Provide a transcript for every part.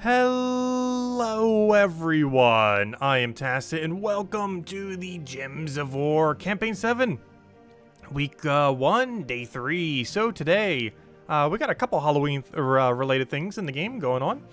Hello everyone, I am Tacit and welcome to the Gems of War Campaign 7, Week 1, Day 3. So today, we got a couple Halloween related things in the game going on.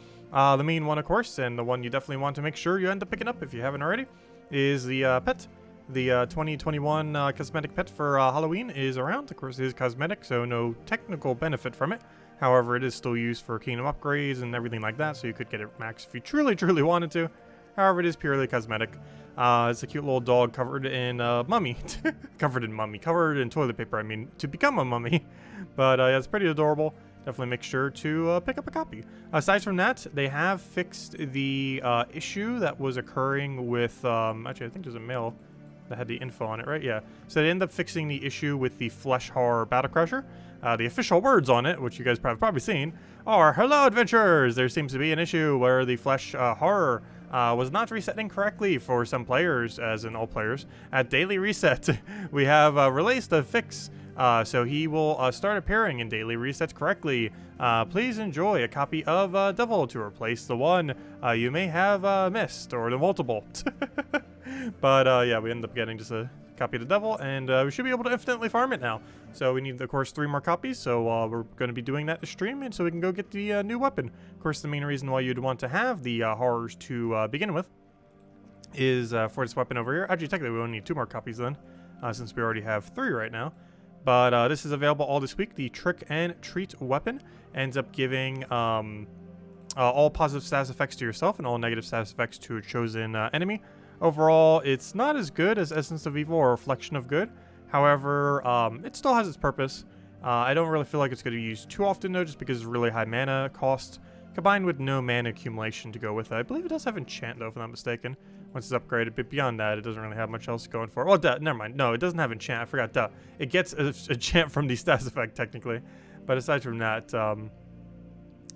The main one, of course, and the one you definitely want to make sure you end up picking up if you haven't already, is the pet. The 2021 Cosmetic Pet for Halloween is around. Of course, it is cosmetic, so no technical benefit from it. However, it is still used for kingdom upgrades and everything like that, so you could get it max if you truly wanted to. However, it is purely cosmetic. It's a cute little dog covered in mummy. Covered in toilet paper, I mean, to become a mummy. But yeah, it's pretty adorable. Definitely make sure to pick up a copy. Aside from that, they have fixed the issue that was occurring with... actually, I think there's a mail that had the info on it, right? Yeah. So they ended up fixing the issue with the Flesh Horror Battle Crusher. The official words on it, which you guys have probably seen, are, "Hello, adventurers! There seems to be an issue where the Flesh Horror was not resetting correctly for some players, as in all players. At daily reset, we have released a fix, so he will start appearing in daily resets correctly. Please enjoy a copy of Devil to replace the one you may have missed, or the multiple." But yeah, we ended up getting just a copy of the Devil, and we should be able to infinitely farm it now. So we need, of course, 3 more copies, so we're going to be doing that to stream, and so we can go get the new weapon. Of course, the main reason why you'd want to have the horrors to begin with is for this weapon over here. Actually, technically, we only need 2 more copies then, since we already have 3 right now. But this is available all this week. The Trick and Treat weapon ends up giving all positive status effects to yourself and all negative status effects to a chosen enemy. Overall, it's not as good as Essence of Evil or Reflection of Good. However, it still has its purpose. I don't really feel like it's going to be used too often, though, just because it's really high mana cost, combined with no mana accumulation to go with it. I believe it does have enchant, though, if I'm not mistaken, once it's upgraded. But beyond that, it doesn't really have much else going for it. Well, never mind. No, it doesn't have enchant. I forgot. Duh. It gets enchant from the status effect, technically. But aside from that, yeah,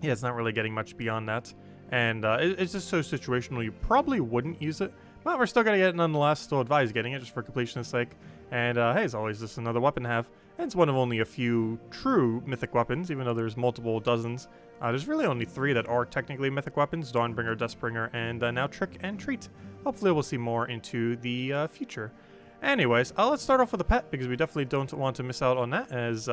it's not really getting much beyond that. And it's just so situational, you probably wouldn't use it. But we're still going to get it nonetheless. Still advise getting it just for completion's sake. And hey, as always, this is another weapon to have. And it's one of only a few true mythic weapons, even though there's multiple dozens. There's really only 3 that are technically mythic weapons: Dawnbringer, Deathbringer, and now Trick and Treat. Hopefully we'll see more into the future. Anyways, let's start off with the pet, because we definitely don't want to miss out on that. As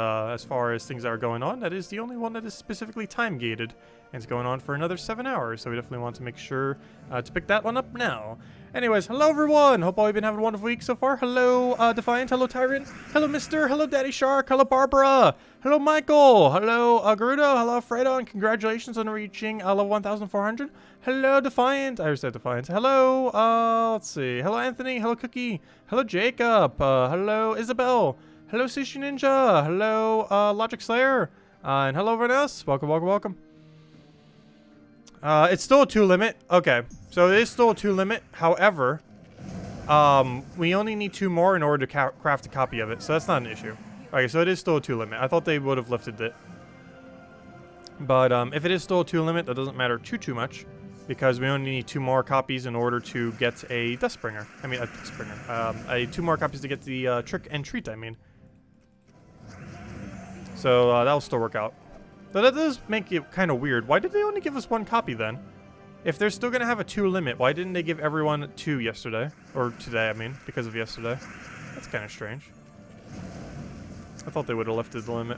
far as things that are going on, that is the only one that is specifically time gated, and it's going on for another 7 hours, so we definitely want to make sure to pick that one up now. Anyways, hello everyone! Hope all you've been having a wonderful week so far. Hello Defiant, hello Tyrant, hello Mister, hello Daddy Shark, hello Barbara, hello Michael, hello Garudo, hello Fredo, and congratulations on reaching level 1400. Hello Defiant, I already said Defiant. Hello, let's see, hello Anthony, hello Cookie, hello Jacob, hello Isabel, hello Sushi Ninja, hello Logic Slayer, and hello everyone else. Welcome. It's still a 2 limit. Okay, so it is still a 2 limit. However, we only need 2 more in order to craft a copy of it, so that's not an issue. Okay, so it is still a 2 limit. I thought they would have lifted it. But if it is still a 2 limit, that doesn't matter too much, because we only need 2 more copies in order to get a Deathbringer. I mean, a Deathbringer. 2 more copies to get the Trick and Treat, I mean. So that'll still work out. But that does make it kind of weird. Why did they only give us 1 copy then? If they're still going to have a 2 limit, why didn't they give everyone 2 yesterday? Or today, I mean, because of yesterday. That's kind of strange. I thought they would have lifted the limit.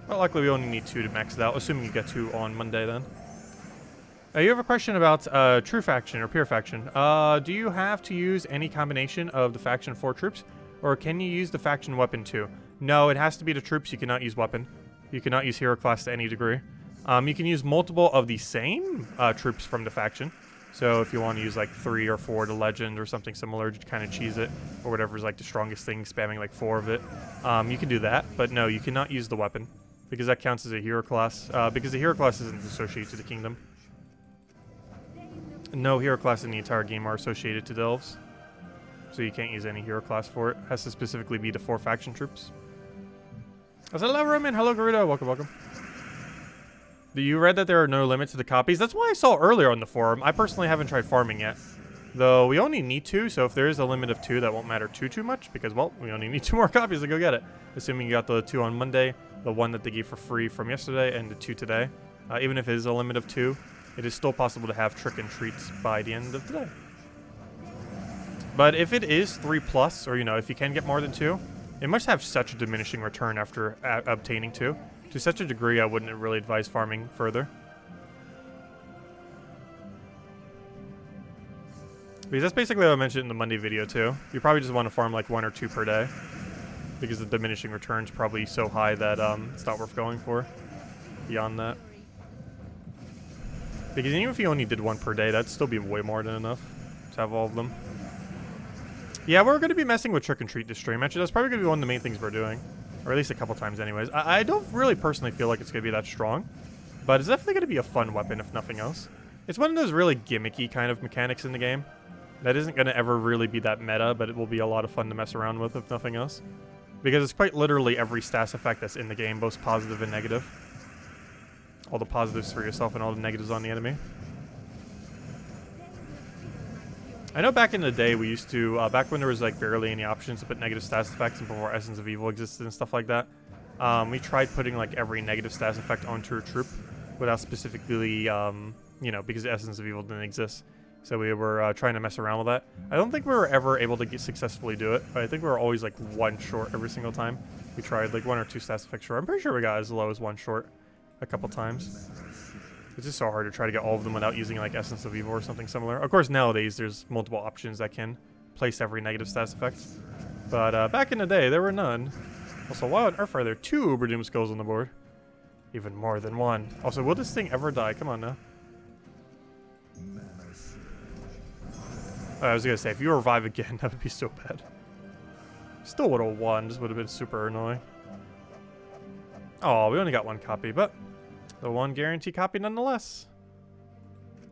Well, luckily we only need 2 to max it out, assuming you get 2 on Monday then. You have a question about True Faction or Pure Faction. Do you have to use any combination of the Faction 4 troops? Or can you use the Faction weapon too? No, it has to be the troops. You cannot use weapon. You cannot use hero class to any degree. You can use multiple of the same troops from the faction. So if you want to use like 3 or 4 to legend or something similar, just kind of cheese it, or whatever's like the strongest thing, spamming like 4 of it. You can do that, but no, you cannot use the weapon, because that counts as a hero class, because the hero class isn't associated to the kingdom. No hero class in the entire game are associated to the elves, so you can't use any hero class for it. It has to specifically be the 4 faction troops. Hello, Roman. Hello, Garudo. Welcome. You read that there are no limits to the copies? That's why I saw earlier on the forum. I personally haven't tried farming yet. Though we only need 2, so if there is a limit of 2, that won't matter too much, because, well, we only need 2 more copies to go get it. Assuming you got the 2 on Monday, the 1 that they gave for free from yesterday, and the 2 today. Even if it is a limit of 2, it is still possible to have trick and treats by the end of the day. But if it is 3+, or, you know, if you can get more than 2, it must have such a diminishing return after obtaining 2. To such a degree, I wouldn't really advise farming further. Because that's basically what I mentioned in the Monday video, too. You probably just want to farm like 1 or 2 per day. Because the diminishing return's probably so high that it's not worth going for beyond that. Because even if you only did 1 per day, that'd still be way more than enough to have all of them. Yeah, we're going to be messing with trick and treat this stream. Actually, that's probably going to be one of the main things we're doing. Or at least a couple times anyways. I don't really personally feel like it's going to be that strong. But it's definitely going to be a fun weapon, if nothing else. It's one of those really gimmicky kind of mechanics in the game. That isn't going to ever really be that meta, but it will be a lot of fun to mess around with, if nothing else. Because it's quite literally every stats effect that's in the game, both positive and negative. All the positives for yourself and all the negatives on the enemy. I know back in the day we used to, back when there was like barely any options to put negative stats effects and before Essence of Evil existed and stuff like that, we tried putting like every negative stats effect onto a troop without specifically, you know, because the Essence of Evil didn't exist. So we were trying to mess around with that. I don't think we were ever able to successfully do it, but I think we were always like 1 short every single time. We tried like 1 or 2 stats effects short. I'm pretty sure we got as low as 1 short a couple times. It's just so hard to try to get all of them without using like Essence of Evil or something similar. Of course, nowadays there's multiple options that can place every negative stats effect. But back in the day, there were none. Also, why on earth are there 2 Uberdoom skulls on the board? Even more than 1. Also, will this thing ever die? Come on now. I was gonna say, if you revive again, that would be so bad. Still would have won, just would have been super annoying. Oh, we only got 1 copy, but the 1 guarantee copy nonetheless.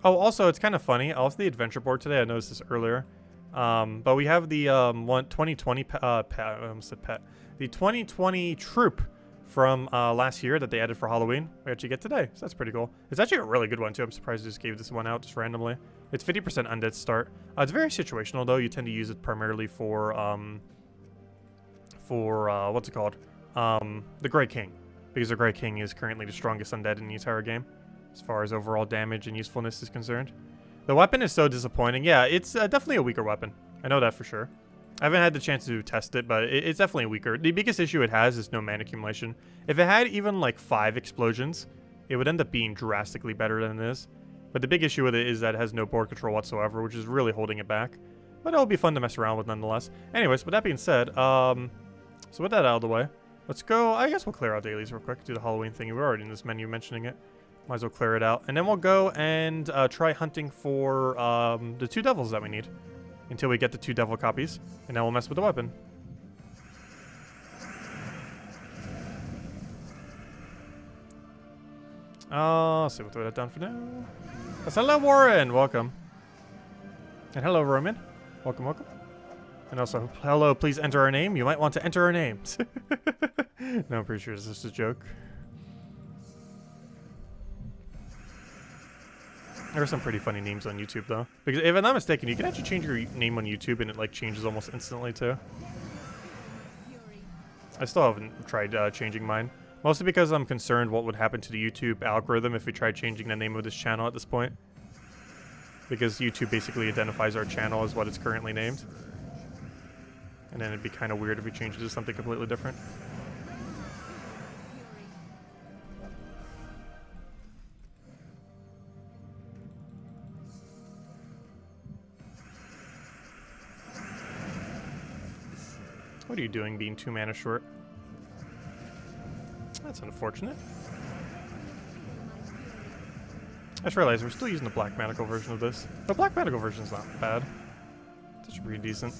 Oh, also, it's kind of funny. Off the adventure board today, I noticed this earlier. But we have the 2020 the 2020 troop from last year that they added for Halloween. We actually get today, so that's pretty cool. It's actually a really good one too. I'm surprised they just gave this one out just randomly. It's 50% undead start. It's very situational though. You tend to use it primarily for what's it called? The Grey King, because the Grey King is currently the strongest undead in the entire game, as far as overall damage and usefulness is concerned. The weapon is so disappointing. Yeah, it's definitely a weaker weapon. I know that for sure. I haven't had the chance to test it, but it's definitely weaker. The biggest issue it has is no mana accumulation. If it had even like 5 explosions, it would end up being drastically better than it is. But the big issue with it is that it has no board control whatsoever, which is really holding it back. But it'll be fun to mess around with nonetheless. Anyways, with that being said, so with that out of the way, let's go. I guess we'll clear out dailies real quick, do the Halloween thing. We're already in this menu mentioning it. Might as well clear it out. And then we'll go and try hunting for the 2 devils that we need. Until we get the 2 devil copies. And then we'll mess with the weapon. So we'll throw that down for now. Yes, hello, Warren. Welcome. And hello, Roman. Welcome, welcome. And also, hello, please enter our name. You might want to enter our names. No, I'm pretty sure this is a joke. There are some pretty funny names on YouTube, though. Because if I'm not mistaken, you can actually change your name on YouTube and it, like, changes almost instantly, too. I still haven't tried changing mine. Mostly because I'm concerned what would happen to the YouTube algorithm if we tried changing the name of this channel at this point. Because YouTube basically identifies our channel as what it's currently named. And then it'd be kind of weird if we changed it to something completely different. What are you doing being 2 mana short? That's unfortunate. I just realized we're still using the Black Magical version of this. The Black Magical version is not bad. It's actually pretty decent.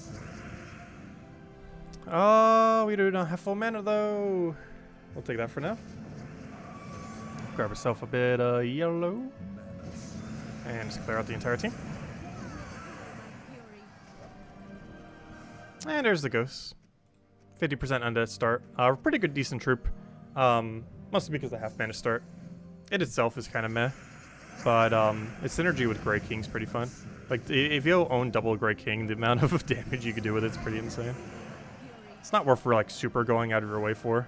Oh, we do not have full mana though. We'll take that for now. Grab ourselves a bit of yellow. And just clear out the entire team. And there's the ghosts. 50% undead start. Pretty good, decent troop. Mostly because the half mana start. It itself is kind of meh. But its synergy with Grey King's pretty fun. Like, if you own double Grey King, the amount of damage you can do with it's pretty insane. It's not worth, like, super going out of your way for.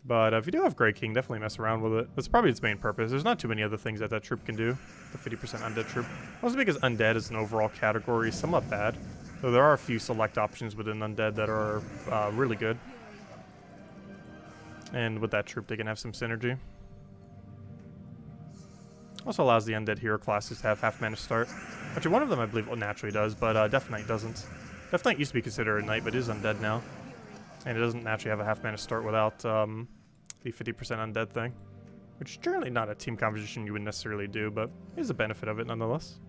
But if you do have Grey King, definitely mess around with it. That's probably its main purpose. There's not too many other things that that troop can do. The 50% undead troop. Also because undead as an overall category is somewhat bad. Though there are a few select options within undead that are really good. And with that troop, they can have some synergy. Also allows the undead hero classes to have half mana start. Actually, one of them I believe naturally does, but Death Knight doesn't. Death Knight used to be considered a knight, but is undead now. And it doesn't naturally have a half mana start without the 50% undead thing. Which is generally not a team composition you would necessarily do, but is a benefit of it nonetheless.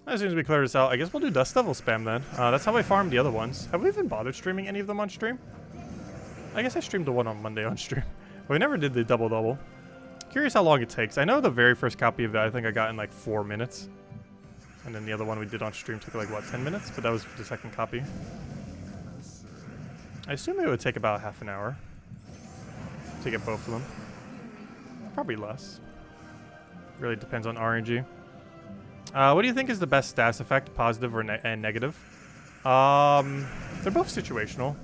As soon as we clear this out, I guess we'll do Dust Devil spam then. That's how I farmed the other ones. Have we even bothered streaming any of them on stream? I guess I streamed the one on Monday on stream. But we never did the double-double. Curious how long it takes. I know the very first copy of it I think I got in like 4 minutes. And then the other one we did on stream took like, what, 10 minutes? But that was the second copy. I assume it would take about half an hour to get both of them. Probably less. Really depends on RNG. What do you think is the best stats effect, positive or and negative? They're both situational.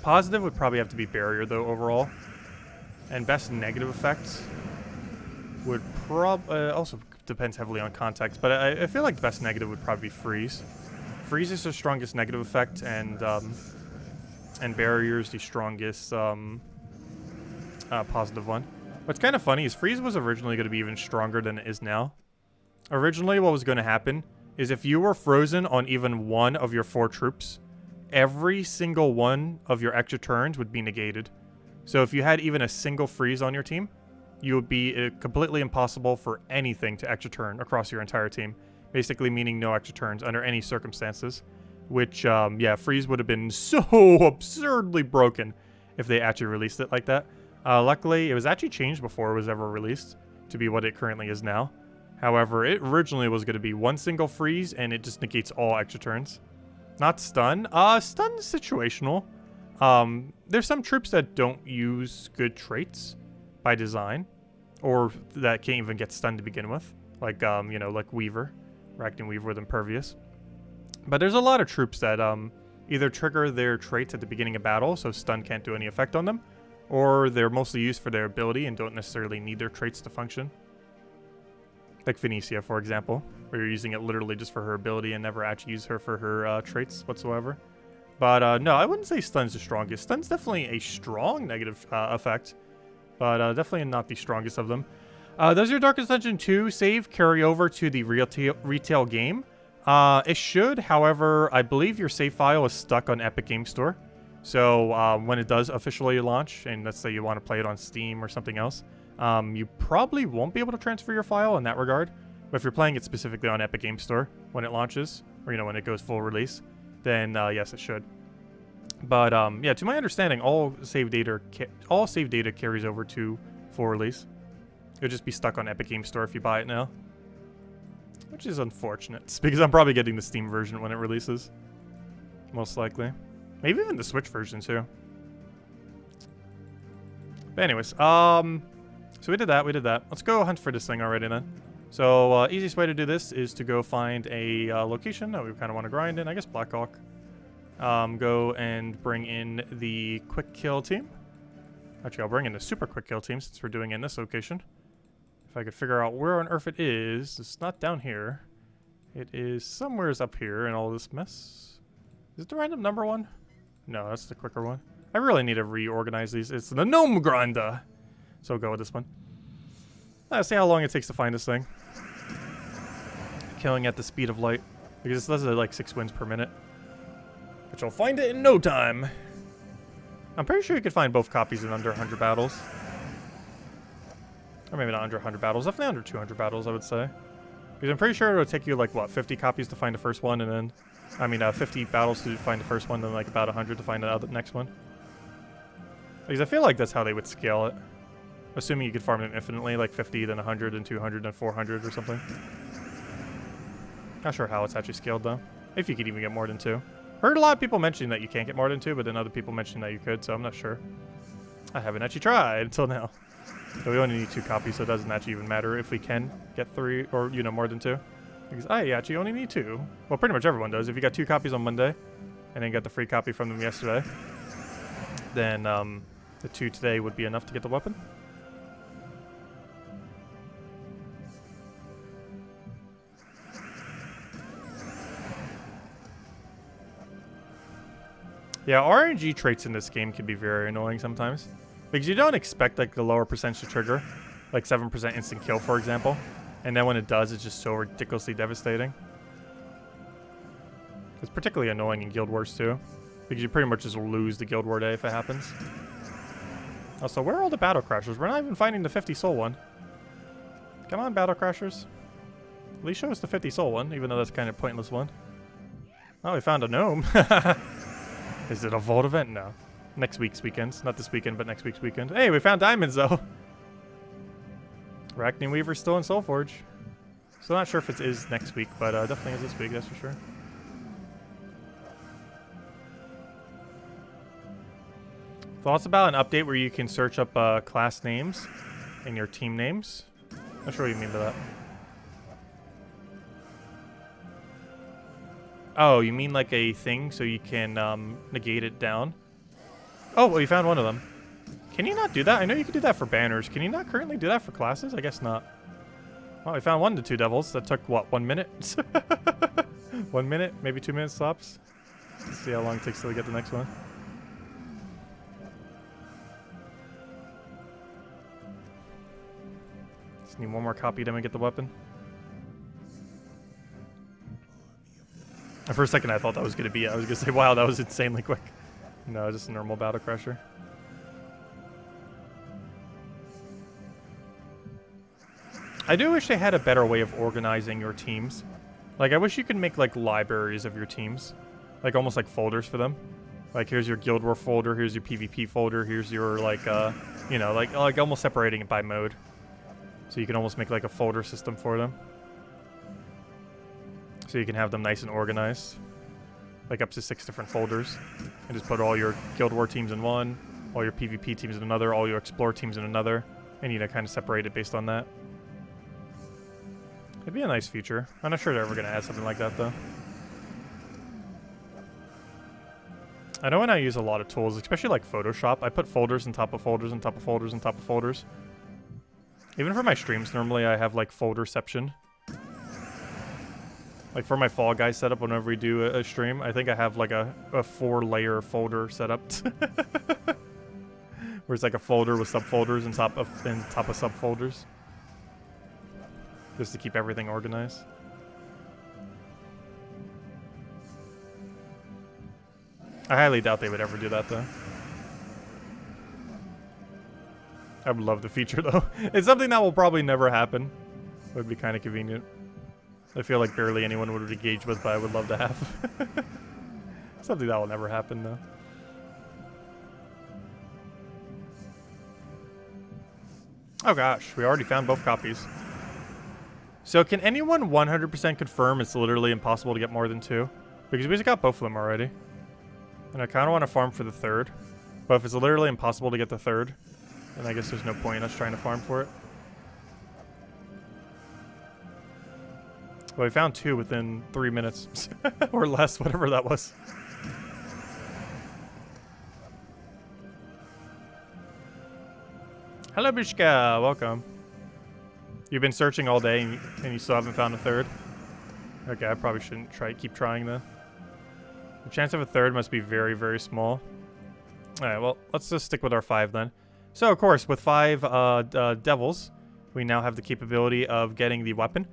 Positive would probably have to be barrier though overall. And best negative effects would also depends heavily on context, but I feel like the best negative would probably be freeze. Freeze is the strongest negative effect, and barrier is the strongest positive one. What's kind of funny is freeze was originally going to be even stronger than it is now. Originally, what was going to happen is if you were frozen on even one of your 4 troops, every single one of your extra turns would be negated. So if you had even a single freeze on your team, you would be completely impossible for anything to extra turn across your entire team. Basically meaning no extra turns under any circumstances. Which, yeah, freeze would have been so absurdly broken if they actually released it like that. Luckily, it was actually changed before it was ever released to be what it currently is now. However, it originally was going to be one single freeze, and it just negates all extra turns. Not stun. Stun is situational. There's some troops that don't use good traits by design, or that can't even get stunned to begin with. Like, you know, like Weaver. Racking Weaver with Impervious. But there's a lot of troops that either trigger their traits at the beginning of battle, so stun can't do any effect on them, or they're mostly used for their ability and don't necessarily need their traits to function. Like Phoenicia, for example, where you're using it literally just for her ability and never actually use her for her traits whatsoever. But no, I wouldn't say stun's the strongest. Stun's definitely a strong negative effect, but definitely not the strongest of them. Does your Darkest Dungeon 2 save carry over to the retail game? It should, however, I believe your save file is stuck on Epic Game Store. So when it does officially launch, and let's say you want to play it on Steam or something else, you probably won't be able to transfer your file in that regard. But if you're playing it specifically on Epic Game Store when it launches, or, you know, when it goes full release, then yes, it should. But yeah, to my understanding, all save data carries over to full release. It'll just be stuck on Epic Game Store if you buy it now. Which is unfortunate, because I'm probably getting the Steam version when it releases. Most likely. Maybe even the Switch version, too. But anyways, so we did that, Let's go hunt for this thing already, then. So, easiest way to do this is to go find a location that we kind of want to grind in. I guess Blackhawk. Go and bring in the quick kill team. Actually, I'll bring in the super quick kill team since we're doing it in this location. If I could figure out where on earth it is. It's not down here. It is somewheres up here in all this mess. Is it the random number one? No, that's the quicker one. I really need to reorganize these. It's the Gnome Grinder. So we'll go with this one. Let's see how long it takes to find this thing. Killing at the speed of light. Because this does like 6 wins per minute. But you'll find it in no time. I'm pretty sure you could find both copies in under 100 battles. Or maybe not under 100 battles. Definitely under 200 battles, I would say. Because I'm pretty sure it'll take you like, what, 50 copies to find the first one, and then... I mean, 50 battles to find the first one, then like about 100 to find the next one. Because I feel like that's how they would scale it. Assuming you could farm them infinitely, like 50, then 100, then 200, then 400 or something. Not sure how it's actually scaled, though. If you could even get more than 2. Heard a lot of people mentioning that you can't get more than 2, but then other people mentioning that you could, so I'm not sure. I haven't actually tried until now. So we only need 2 copies, so it doesn't actually even matter if we can get 3 or, you know, more than 2. Because I actually only need 2. Well, pretty much everyone does. If you got 2 copies on Monday, and then got the free copy from them yesterday, then the 2 today would be enough to get the weapon. Yeah, RNG traits in this game can be very annoying sometimes. Because you don't expect like the lower percentage to trigger. Like 7% instant kill, for example. And then when it does, it's just so ridiculously devastating. It's particularly annoying in Guild Wars too. Because you pretty much just lose the Guild War day if it happens. Also, where are all the Battle Crashers? We're not even finding the 50 soul one. Come on, Battle Crashers. At least show us the 50 soul one, even though that's kind of a pointless one. Oh, we found a gnome. Is it a Vault event? No. Next week's weekend. Not this weekend, but next week's weekend. Hey, we found diamonds, though. Arachne Weaver's still in Soulforge. Still not sure if it is next week, but definitely is this week, that's for sure. Thoughts about an update where you can search up class names and your team names? Not sure what you mean by that. Oh, you mean like a thing so you can negate it down? Oh, well, you found one of them. Can you not do that? I know you can do that for banners. Can you not currently do that for classes? I guess not. Well, we found one of the 2 devils. That took, what, 1 minute? 1 minute? Maybe 2 minutes tops? Let's see how long it takes till we get the next one. Just need one more copy to get the weapon. And for a second, I thought that was going to be it. I was going to say, wow, that was insanely quick. No, just a normal Battle Crasher. I do wish they had a better way of organizing your teams. Like, I wish you could make, like, libraries of your teams. Like, almost like folders for them. Like, here's your Guild War folder, here's your PvP folder, here's your, like, you know, like almost separating it by mode. So you can almost make, like, a folder system for them. So you can have them nice and organized. Like up to 6 different folders. And just put all your Guild War teams in one, all your PvP teams in another, all your Explore teams in another. And you know, kind of separate it based on that. It'd be a nice feature. I'm not sure they're ever going to add something like that, though. I know when I use a lot of tools, especially like Photoshop, I put folders on top of folders on top of folders on top of folders. Even for my streams, normally I have like folderception. Like for my Fall Guys setup, whenever we do a stream, I think I have like a 4-layer folder setup. Where it's like a folder with subfolders on top of subfolders. Just to keep everything organized. I highly doubt they would ever do that though. I would love the feature though. It's something that will probably never happen. It would be kind of convenient. I feel like barely anyone would engage with, but I would love to have. Something that will never happen, though. Oh gosh, we already found both copies. So can anyone 100% confirm it's literally impossible to get more than 2? Because we just got both of them already. And I kind of want to farm for the 3rd. But if it's literally impossible to get the 3rd, then I guess there's no point in us trying to farm for it. Well, we found 2 within 3 minutes. Or less, whatever that was. Hello, Bishka. Welcome. You've been searching all day and you still haven't found a 3rd? Okay, I probably shouldn't keep trying, though. The chance of a 3rd must be very, very small. Alright, well, let's just stick with our 5, then. So, of course, with 5 devils, we now have the capability of getting the weapon.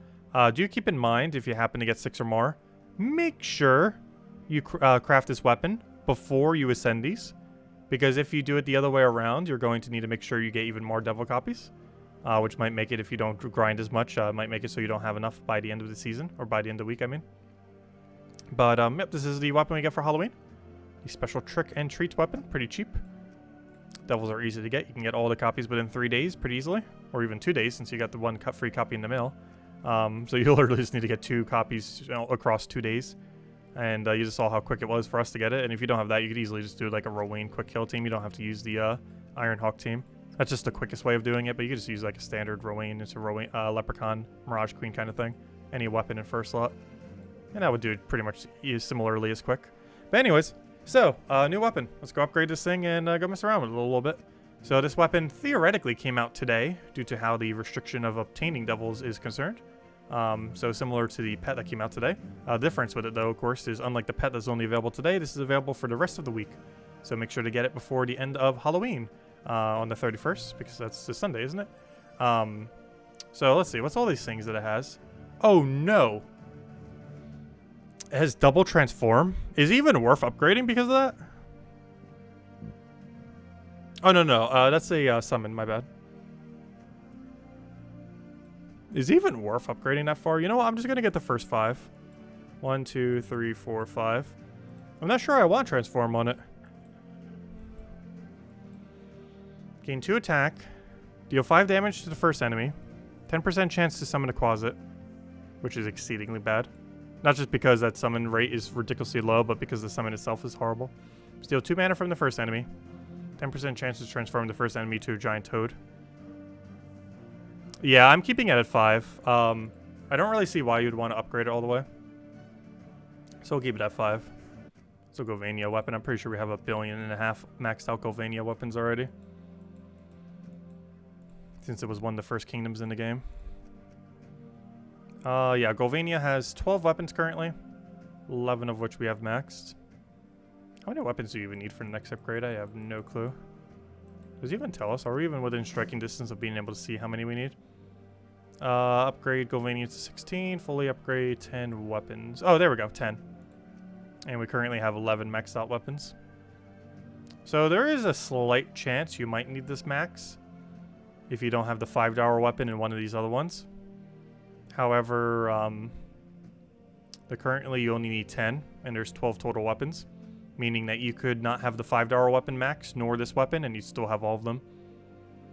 Do keep in mind, if you happen to get 6 or more, make sure you craft this weapon before you ascend these. Because if you do it the other way around, you're going to need to make sure you get even more devil copies. Which might make it, if you don't grind as much, might make it so you don't have enough by the end of the season. Or by the end of the week, I mean. But, yep, this is the weapon we get for Halloween. The special trick and treat weapon. Pretty cheap. Devils are easy to get. You can get all the copies within 3 days pretty easily. Or even 2 days, since you got the one free copy in the mail. So you literally just need to get 2 copies, you know, across 2 days. And you just saw how quick it was for us to get it. And if you don't have that, you could easily just do like a Rowan quick kill team. You don't have to use the Ironhawk team. That's just the quickest way of doing it, but you can just use like a standard Rowan. It's a Rowan, Leprechaun, Mirage Queen kind of thing. Any weapon in first slot. And that would do it pretty much similarly as quick. But anyways, So, new weapon. Let's go upgrade this thing and go mess around with it a little bit. So this weapon theoretically came out today due to how the restriction of obtaining devils is concerned. So similar to the pet that came out today. The difference with it though, of course, is unlike the pet that's only available today, this is available for the rest of the week. So make sure to get it before the end of Halloween on the 31st, because that's this Sunday, isn't it? So let's see, what's all these things that it has? Oh no! It has double transform? Is it even worth upgrading because of that? Oh no, that's a summon, my bad. Is it even worth upgrading that far? You know what, I'm just gonna get the first 5. 1, 2, 3, 4, 5. I'm not sure I want transform on it. Gain 2 attack. Deal 5 damage to the first enemy. 10% chance to summon a Quasit, which is exceedingly bad. Not just because that summon rate is ridiculously low, but because the summon itself is horrible. Steal 2 mana from the first enemy. 10% chance to transform the first enemy to a giant toad. Yeah, I'm keeping it at 5. I don't really see why you'd want to upgrade it all the way. So we'll keep it at 5. So Golvania weapon. I'm pretty sure we have 1.5 billion maxed out Golvania weapons already, since it was one of the first kingdoms in the game. Yeah, Golvania has 12 weapons currently, 11 of which we have maxed. How many weapons do you even need for the next upgrade? I have no clue. Does it even tell us? Are we even within striking distance of being able to see how many we need? Upgrade Golvania to 16, fully upgrade 10 weapons. Oh, there we go, 10. And we currently have 11 maxed out weapons. So there is a slight chance you might need this max if you don't have the $5 weapon in one of these other ones. However, currently you only need 10, and there's 12 total weapons, meaning that you could not have the $5 weapon max nor this weapon, and you'd still have all of them.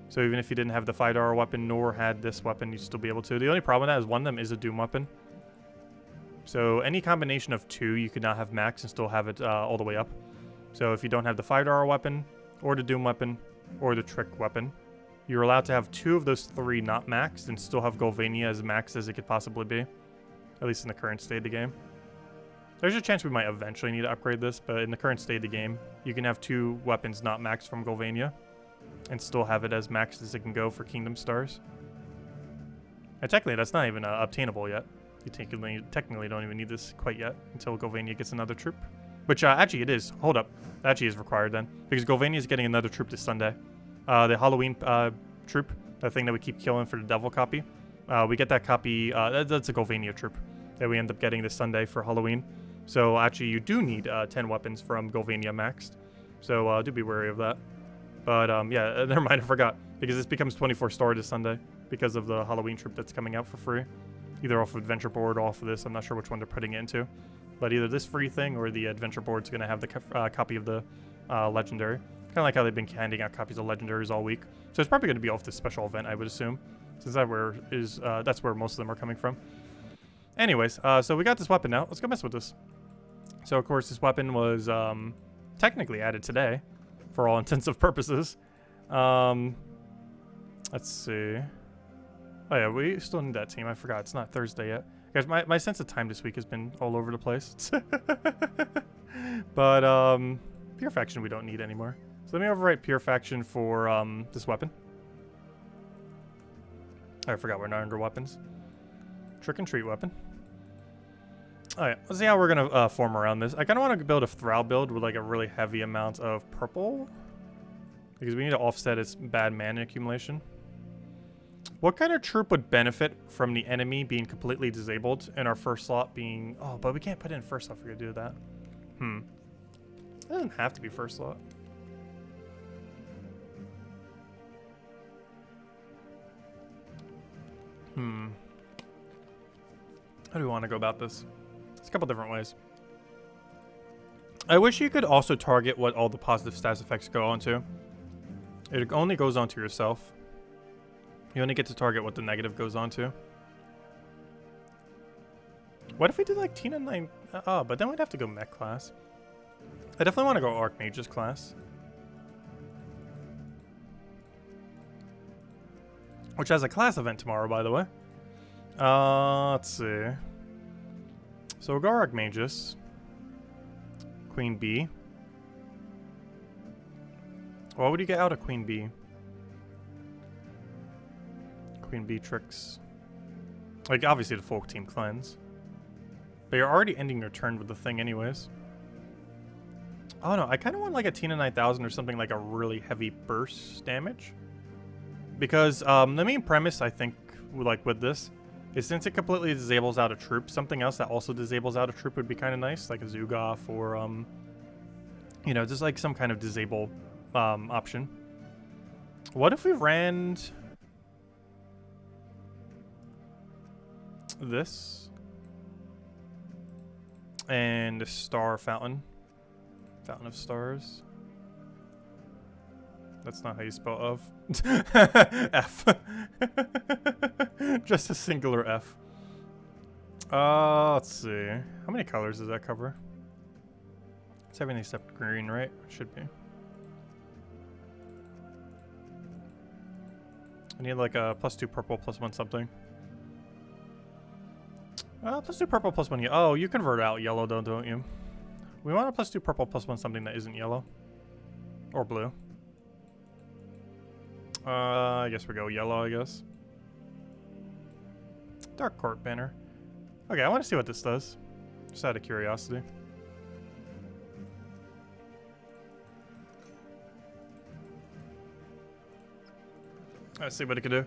So even if you didn't have the $5 weapon nor had this weapon, you'd still be able to. The only problem with that is one of them is a Doom weapon. So any combination of 2, you could not have max and still have it all the way up. So if you don't have the $5 weapon, or the Doom weapon, or the Trick weapon, you're allowed to have 2 of those 3 not maxed and still have Golvania as maxed as it could possibly be. At least in the current state of the game. There's a chance we might eventually need to upgrade this, but in the current state of the game, you can have 2 weapons not maxed from Golvania and still have it as maxed as it can go for Kingdom Stars. And technically, that's not even obtainable yet. You technically don't even need this quite yet until Golvania gets another troop. Which, actually, it is. Hold up. That actually is required then, because Golvania is getting another troop this Sunday. The Halloween troop, that thing that we keep killing for the devil copy. We get that copy, that's a Golvania troop that we end up getting this Sunday for Halloween. So actually you do need 10 weapons from Golvania maxed. So do be wary of that. But yeah, never mind, I forgot. Because this becomes 24 star this Sunday because of the Halloween troop that's coming out for free. Either off of Adventure Board or off of this, I'm not sure which one they're putting it into. But either this free thing or the Adventure Board's going to have the copy of the Legendary. Kind of like how they've been handing out copies of Legendaries all week. So it's probably going to be off this special event, I would assume. Since that's where most of them are coming from. Anyways, so we got this weapon now. Let's go mess with this. So, of course, this weapon was technically added today for all intensive purposes. Let's see. Oh, yeah, we still need that team. I forgot. It's not Thursday yet. Guys, my sense of time this week has been all over the place. But, Pure Faction we don't need anymore. So let me overwrite Pure Faction for this weapon. I forgot we're not under weapons. Trick and Treat weapon. Alright, let's see how we're going to form around this. I kind of want to build a Thrall build with like a really heavy amount of purple. Because we need to offset its bad mana accumulation. What kind of troop would benefit from the enemy being completely disabled and our first slot being... Oh, but we can't put it in first slot if we're going to do that. It doesn't have to be first slot. How do we want to go about this? There's a couple different ways. I wish you could also target what all the positive stats effects go onto. It only goes onto yourself. You only get to target what the negative goes onto. What if we did like Tina 9? Oh, but then we'd have to go mech class. I definitely want to go Archmage's class. Which has a class event tomorrow, by the way. Let's see. So we'll go Archmage's. Queen Bee. What would you get out of Queen Bee? Queen Bee tricks. Like, obviously the Folk Team cleanse. But you're already ending your turn with the thing anyways. Oh no, I kind of want like a Tina 9000 or something like a really heavy burst damage. Because the main premise, I think, like with this, is since it completely disables out a troop, something else that also disables out a troop would be kind of nice. Like a Zugoff or, you know, just like some kind of disable option. What if we ran this and a Star Fountain? Fountain of Stars. That's not how you spell of. F. Just a singular F. Let's see. How many colors does that cover? It's everything except green, right? Should be. I need like a +2 purple, +1 something. +2 purple, +1 yellow. Oh, you convert out yellow though, don't you? We want a +2 purple, +1 something that isn't yellow. Or blue. I guess we go yellow, I guess. Dark Court banner. Okay, I want to see what this does. Just out of curiosity. Let's see what it can do.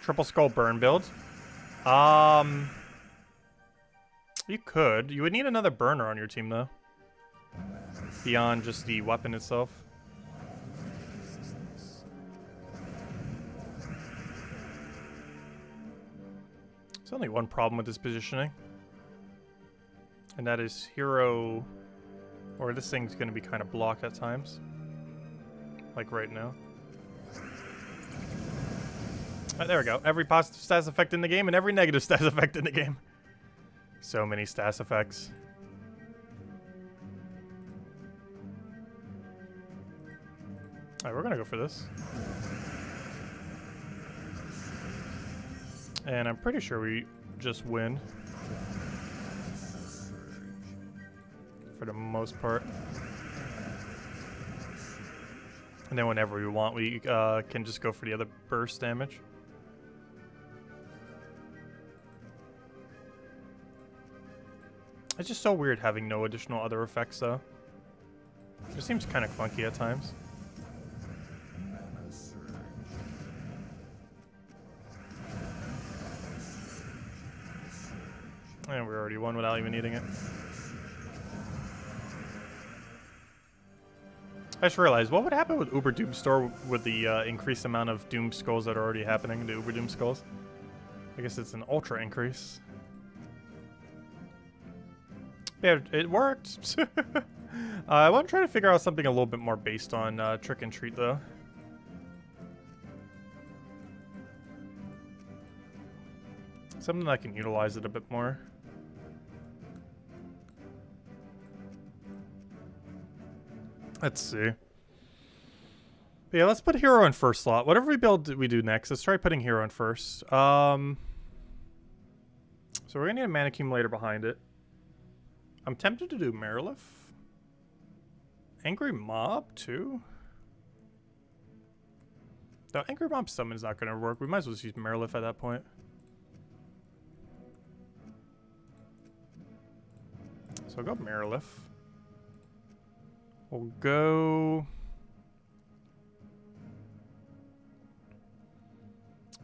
Triple Skull burn build. You could. You would need another burner on your team, though. Beyond just the weapon itself. There's only one problem with this positioning. And that is hero... Or this thing's going to be kind of blocked at times. Like right now. There we go. Every positive stats effect in the game and every negative stats effect in the game. So many stats effects. Alright, we're gonna go for this. And I'm pretty sure we just win. For the most part. And then whenever we want, we can just go for the other burst damage. It's just so weird having no additional other effects, though. It seems kind of clunky at times. And we already won without even needing it. I just realized, what would happen with Uber Doom Store with the increased amount of Doom Skulls that are already happening, the Uber Doom Skulls? I guess it's an ultra increase. Yeah, it worked. I want to try to figure out something a little bit more based on Trick and Treat, though. Something that can utilize it a bit more. Let's see. But yeah, let's put hero in first slot. Whatever we build, we do next. Let's try putting hero in first. So we're gonna need a mana accumulator behind it. I'm tempted to do Marilith. Angry Mob, too? The Angry Mob summon is not going to work. We might as well just use Marilith at that point. So I'll go Marilith. We'll go...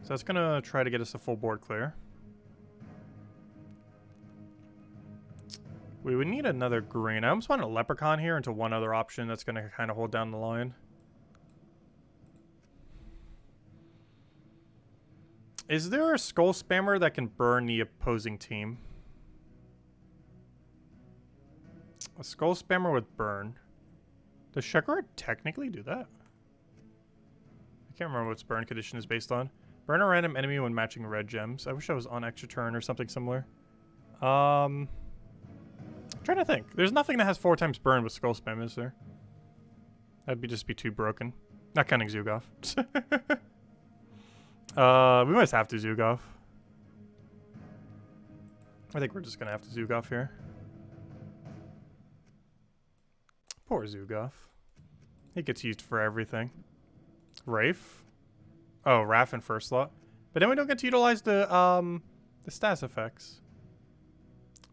So that's going to try to get us a full board clear. We would need another green. I almost want a Leprechaun here into one other option that's going to kind of hold down the line. Is there a Skull Spammer that can burn the opposing team? A Skull Spammer with burn. Does Shekar technically do that? I can't remember what its burn condition is based on. Burn a random enemy when matching red gems. I wish I was on extra turn or something similar. I'm trying to think. There's nothing that has 4 times burn with Skull Spam, is there? That'd just be too broken. Not counting Zugoff. We must have to Zugoff. I think we're just gonna have to Zugoff here. Poor Zugoff. He gets used for everything. Rafe? Oh, Raph in first slot. But then we don't get to utilize the stats effects.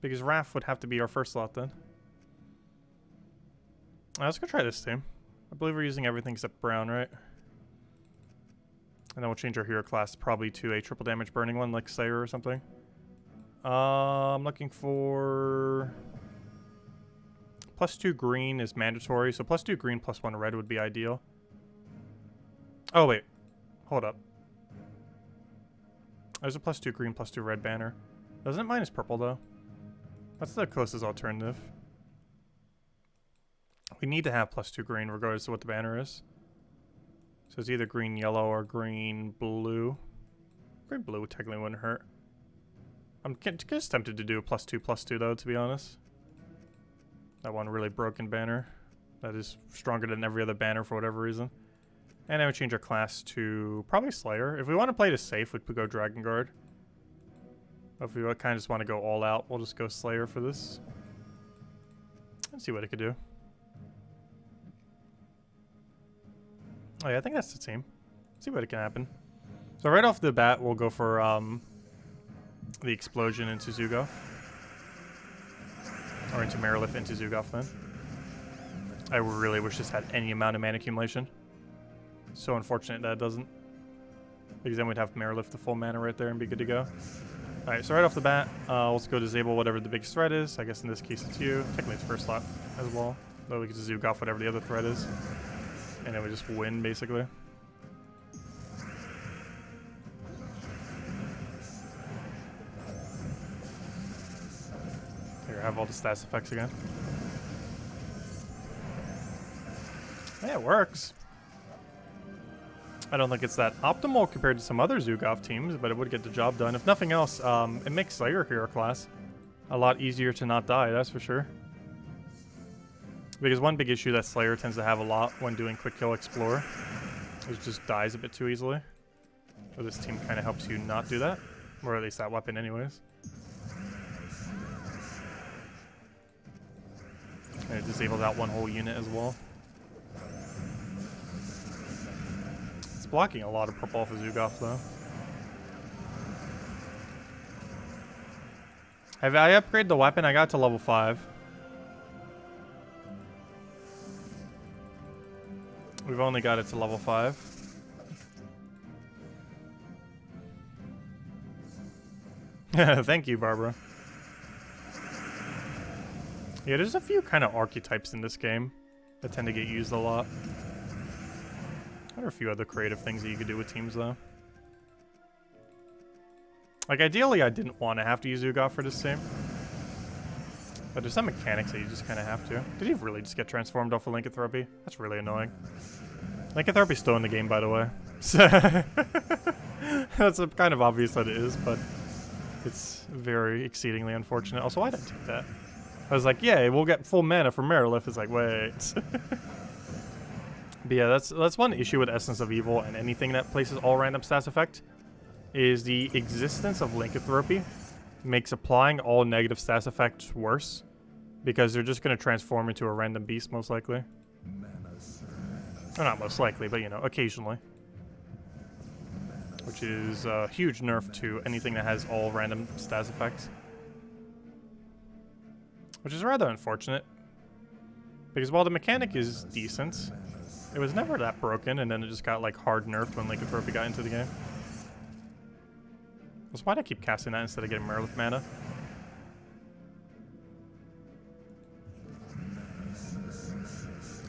Because Raph would have to be our first slot then. Let's go try this team. I believe we're using everything except Brown, right? And then we'll change our hero class probably to a triple damage burning one, like Slayer or something. I'm looking for... +2 green is mandatory, so +2 green, +1 red would be ideal. Oh, wait. Hold up. There's a +2 green, +2 red banner. Doesn't it minus purple, though? That's the closest alternative. We need to have +2 green regardless of what the banner is. So it's either green yellow or green blue. Green blue technically wouldn't hurt. I'm just tempted to do a +2/+2 though, to be honest. That one really broken banner. That is stronger than every other banner for whatever reason. And then we change our class to probably Slayer. If we want to play this safe, we'd go Dragon Guard. If we kind of just want to go all out, we'll just go Slayer for this. Let's see what it could do. Oh yeah, I think that's the team. See what it can happen. So right off the bat, we'll go for the explosion into Zugoff. Or into Marilith into Zugoff then. I really wish this had any amount of mana accumulation. So unfortunate that it doesn't. Because then we'd have Marilith the full mana right there and be good to go. Alright, so right off the bat, let's go disable whatever the biggest threat is. I guess in this case it's you. Technically it's first slot as well. Though we can just Zugoff whatever the other threat is. And then we just win, basically. Here, I have all the stats effects again. Yeah, it works. I don't think it's that optimal compared to some other Zugoff teams, but it would get the job done. If nothing else, it makes Slayer hero class a lot easier to not die, that's for sure. Because one big issue that Slayer tends to have a lot when doing quick kill explore is just dies a bit too easily. So this team kind of helps you not do that, or at least that weapon anyways. And it disables out one whole unit as well. It's blocking a lot of purple off of Zugoff though. Have I upgraded the weapon? I got to level 5. We've only got it to level 5. Thank you, Barbara. Yeah, there's a few kind of archetypes in this game that tend to get used a lot. There are a few other creative things that you could do with teams, though. Like, ideally, I didn't want to have to use Zugoff for this team. But there's some mechanics that you just kind of have to. Did he really just get transformed off of Lycanthropy? That's really annoying. Lycanthropy's still in the game, by the way. That's kind of obvious that it is, but it's very exceedingly unfortunate. Also, why did I take that? I was like, yeah, we'll get full mana from Marilith. It's like, wait. But yeah, that's one issue with Essence of Evil and anything that places all random stats effect, is the existence of Lycanthropy makes applying all negative stats effects worse, because they're just going to transform into a random beast most likely. Or not most likely, but you know, occasionally. Which is a huge nerf to anything that has all random stats effects. Which is rather unfortunate. Because while the mechanic is decent, it was never that broken, and then it just got like hard nerfed when Lycanthropy got into the game. So why'd I keep casting that instead of getting Marilith mana?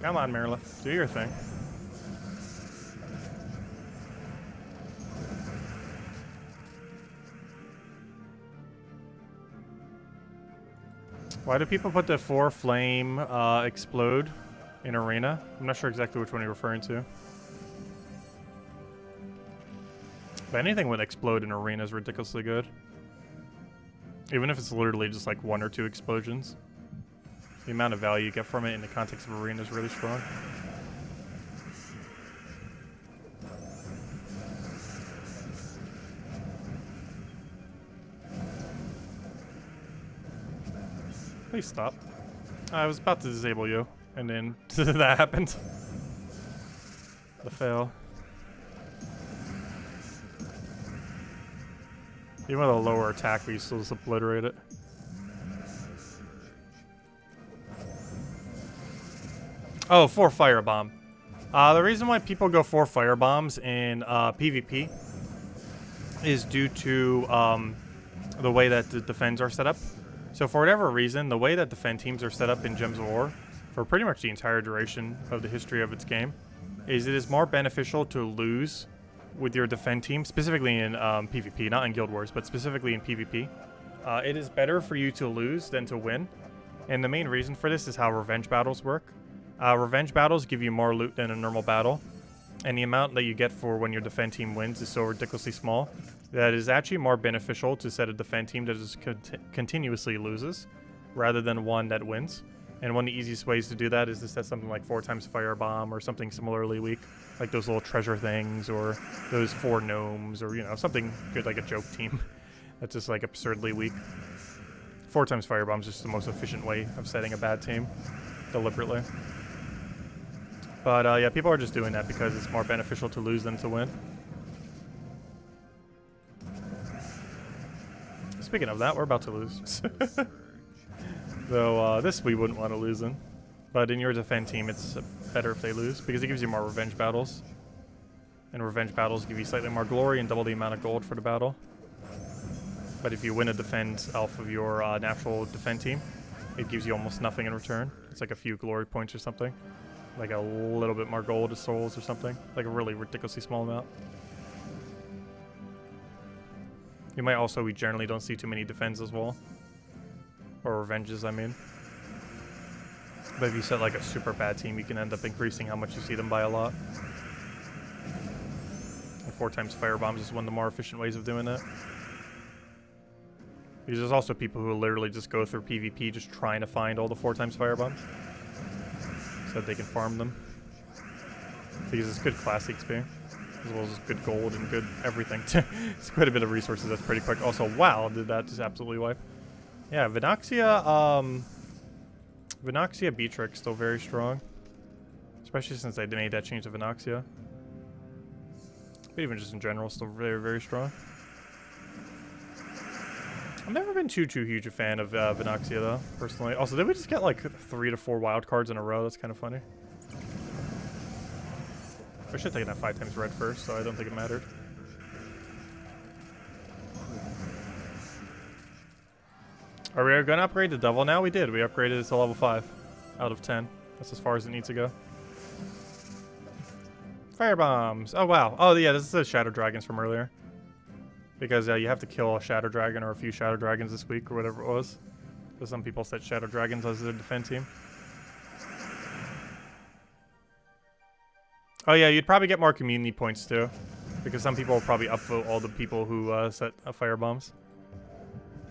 Come on, Marilith. Do your thing. Why do people put the 4 flame explode in arena? I'm not sure exactly which one you're referring to. But anything with explode in arena is ridiculously good. Even if it's literally just like 1 or 2 explosions. The amount of value you get from it in the context of arena is really strong. Please stop. I was about to disable you. And then that happened. The fail. Even with a lower attack, we still just obliterate it. Oh, 4 firebomb. The reason why people go 4 firebombs in PvP is due to the way that the defends are set up. So for whatever reason, the way that defend teams are set up in Gems of War, for pretty much the entire duration of the history of its game, is it is more beneficial to lose with your defend team, specifically in PvP, not in Guild Wars, but specifically in PvP. It is better for you to lose than to win. And the main reason for this is how revenge battles work. Revenge battles give you more loot than a normal battle, and the amount that you get for when your defend team wins is so ridiculously small that it is actually more beneficial to set a defend team that just continuously loses rather than one that wins. And one of the easiest ways to do that is to set something like 4 times firebomb or something similarly weak, like those little treasure things or those 4 gnomes or, you know, something good like a joke team that's just like absurdly weak. 4 times firebomb is just the most efficient way of setting a bad team deliberately. But yeah, people are just doing that because it's more beneficial to lose than to win. Speaking of that, we're about to lose. Though this we wouldn't want to lose in. But in your defend team, it's better if they lose because it gives you more revenge battles. And revenge battles give you slightly more glory and double the amount of gold for the battle. But if you win a defend elf of your natural defend team, it gives you almost nothing in return. It's like a few glory points or something. Like a little bit more gold or souls or something. Like a really ridiculously small amount. You might also, we generally don't see too many defends as well. Or revenges, I mean. But if you set like a super bad team, you can end up increasing how much you see them by a lot. And 4 times firebombs is one of the more efficient ways of doing that. Because there's also people who literally just go through PvP just trying to find all the 4 times firebombs. So that they can farm them. Because it's good class XP. As well as good gold and good everything. It's quite a bit of resources, that's pretty quick. Also, wow, did that just absolutely wipe. Yeah, Vinoxia, Vinoxia Beatrix still very strong. Especially since they made that change to Vinoxia. But even just in general, still very, very strong. I've never been too huge a fan of Vinoxia though, personally. Also, did we just get like 3 to 4 wild cards in a row? That's kind of funny. I should have taken that 5 times red first, so I don't think it mattered. Are we going to upgrade the Devil now? We did. We upgraded it to level 5 out of 10. That's as far as it needs to go. Fire bombs. Oh, wow. Oh, yeah, this is the Shadow Dragons from earlier. Because you have to kill a Shadow Dragon or a few Shadow Dragons this week or whatever it was. So some people set Shadow Dragons as their defense team. Oh yeah, you'd probably get more community points too. Because some people will probably upvote all the people who set fire bombs.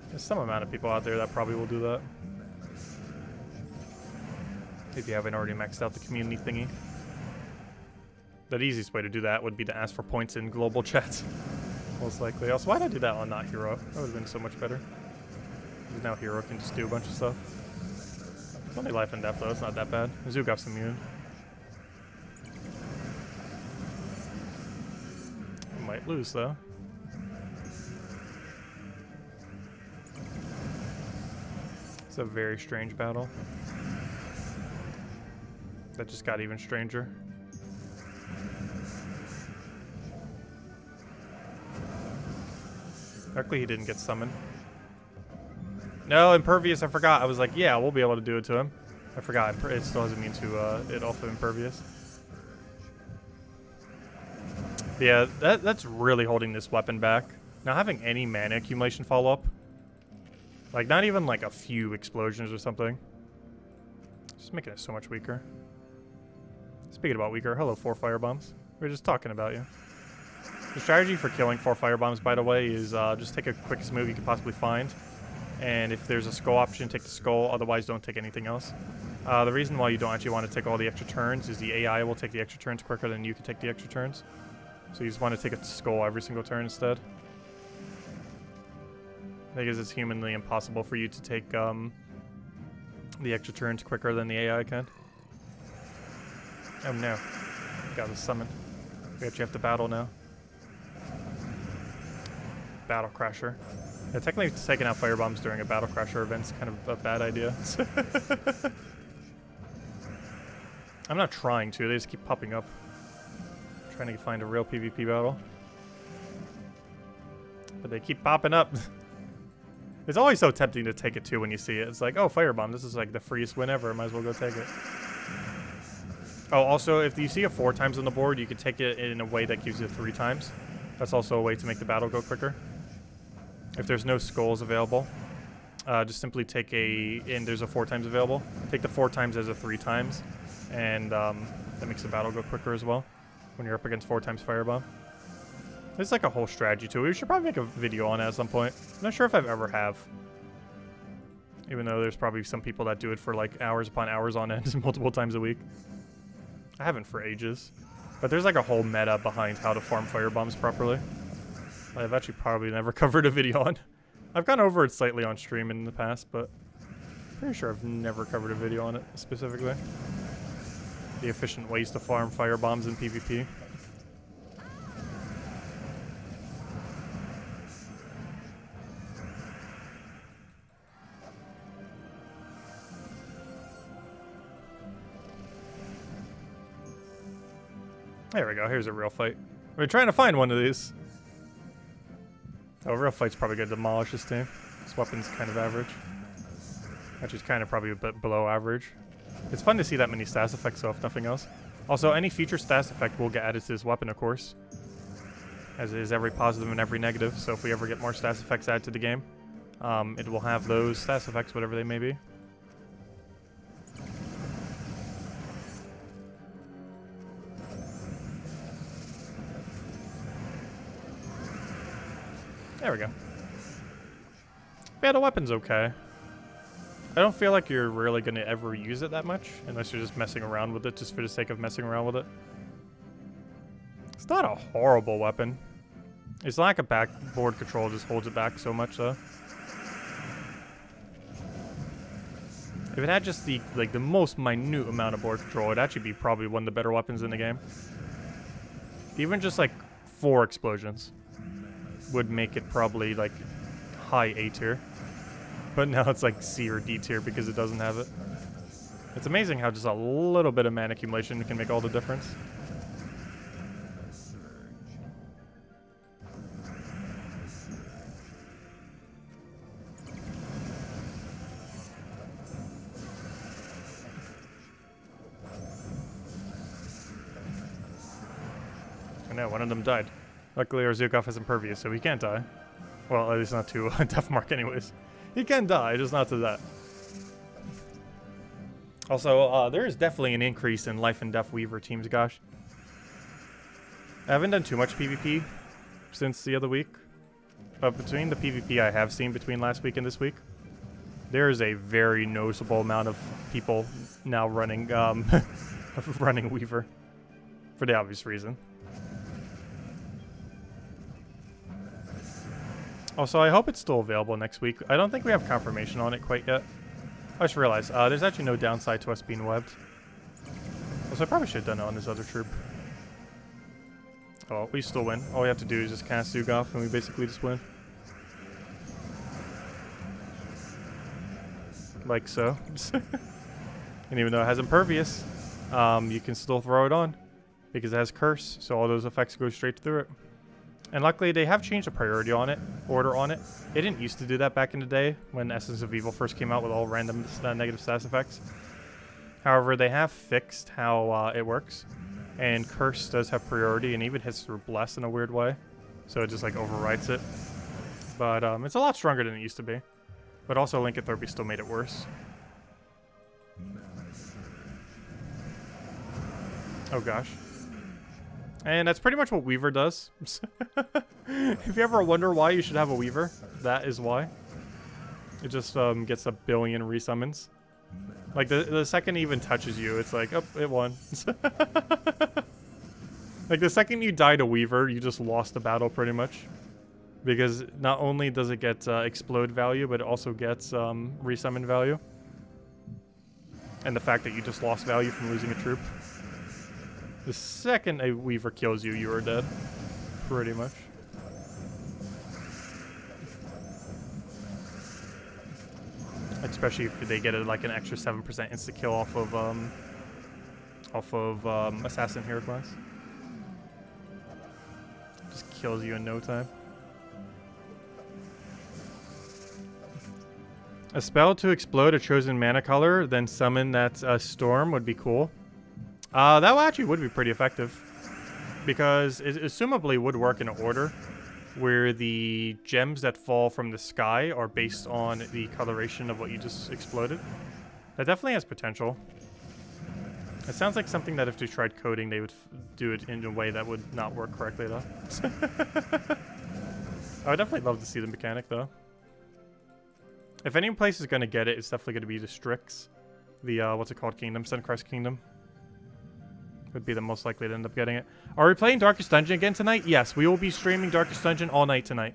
There's some amount of people out there that probably will do that. If you haven't already maxed out the community thingy. The easiest way to do that would be to ask for points in global chat. Most likely. Also, why did I do that on not Hero? That would have been so much better. Because now Hero can just do a bunch of stuff. It's only life and death though, it's not that bad. Zugaf's immune. We might lose though. It's a very strange battle. That just got even stranger. Luckily he didn't get summoned. No, Impervious, I forgot. I was like, yeah, we'll be able to do it to him. I forgot. It still has immune to it off of Impervious. Yeah, that's really holding this weapon back. Not having any mana accumulation follow-up. Like, not even like a few explosions or something. Just making it so much weaker. Speaking about weaker, hello 4 firebombs. We were just talking about you. The strategy for killing 4 firebombs, by the way, is just take a quickest move you can possibly find. And if there's a skull option, take the skull. Otherwise, don't take anything else. The reason why you don't actually want to take all the extra turns is the AI will take the extra turns quicker than you can take the extra turns. So you just want to take a skull every single turn instead. Because it's humanly impossible for you to take the extra turns quicker than the AI can. Oh no. Got a summon. We actually have to battle now. Battle Crasher. Yeah, technically taking out firebombs during a Battle Crasher event's kind of a bad idea. I'm not trying to, they just keep popping up. I'm trying to find a real PvP battle. But they keep popping up. It's always so tempting to take it too when you see it. It's like, oh, firebomb, this is like the freest win ever. Might as well go take it. Oh, also, if you see it 4 times on the board, you can take it in a way that gives you 3 times. That's also a way to make the battle go quicker. If there's no skulls available, just simply take and there's a 4 times available. Take the 4 times as a 3 times, and that makes the battle go quicker as well when you're up against 4 times firebomb. There's like a whole strategy to it. We should probably make a video on it at some point. I'm not sure if I've ever have. Even though there's probably some people that do it for like hours upon hours on end, multiple times a week. I haven't for ages. But there's like a whole meta behind how to farm firebombs properly. I've actually probably never covered a video on. I've gone over it slightly on stream in the past, but pretty sure I've never covered a video on it specifically. The efficient ways to farm firebombs in PvP. There we go, here's a real fight. We're trying to find one of these. Oh, real fight's probably gonna demolish this team. This weapon's kind of average. Actually, it's kind of probably a bit below average. It's fun to see that many stats effects, though, if nothing else. Also, any future stats effect will get added to this weapon, of course. As is every positive and every negative, so if we ever get more stats effects added to the game, it will have those stats effects, whatever they may be. There we go. Yeah, the weapon's okay. I don't feel like you're really going to ever use it that much, unless you're just messing around with it, just for the sake of messing around with it. It's not a horrible weapon. Its lack of backboard control just holds it back so much, though. If it had just the most minute amount of board control, it'd actually be probably one of the better weapons in the game. Even just like 4 explosions would make it probably like high A tier. But now it's like C or D tier because it doesn't have it. It's amazing how just a little bit of mana accumulation can make all the difference. I know, one of them died. Luckily, our Zukov is impervious, so he can't die. Well, at least not to Death Mark anyways. He can die, just not to that. Also, there is definitely an increase in Life and Death Weaver teams, gosh. I haven't done too much PvP since the other week. But between the PvP I have seen between last week and this week, there is a very noticeable amount of people now running, running Weaver. For the obvious reason. Also, I hope it's still available next week. I don't think we have confirmation on it quite yet. I just realized, there's actually no downside to us being webbed. Also, I probably should have done it on this other troop. Oh, we still win. All we have to do is just cast Zukov, and we basically just win. Like so. And even though it has Impervious, you can still throw it on. Because it has Curse, so all those effects go straight through it. And luckily, they have changed the priority on it, order on it. It didn't used to do that back in the day when Essence of Evil first came out with all random negative stats effects. However, they have fixed how it works. And Curse does have priority and even hits through Bless in a weird way. So it just like overwrites it. But it's a lot stronger than it used to be. But also Lycanthropy still made it worse. Oh gosh. And that's pretty much what Weaver does. If you ever wonder why you should have a Weaver, that is why. It just gets a billion resummons. Like the second it even touches you, it's like, oh, it won. Like the second you die to Weaver, you just lost the battle pretty much. Because not only does it get explode value, but it also gets resummon value. And the fact that you just lost value from losing a troop. The second a Weaver kills you, you are dead. Pretty much. Especially if they get like an extra 7% insta kill off of Assassin Hero class. Just kills you in no time. A spell to explode a chosen mana color, then summon that storm would be cool. That actually would be pretty effective. Because it assumably would work in order where the gems that fall from the sky are based on the coloration of what you just exploded. That definitely has potential. It sounds like something that if they tried coding, they would do it in a way that would not work correctly, though. I would definitely love to see the mechanic, though. If any place is going to get it, it's definitely going to be the Strix. The, what's it called? Kingdom? Suncrest Kingdom. Would be the most likely to end up getting it. Are we playing Darkest Dungeon again tonight? Yes, we will be streaming Darkest Dungeon all night tonight.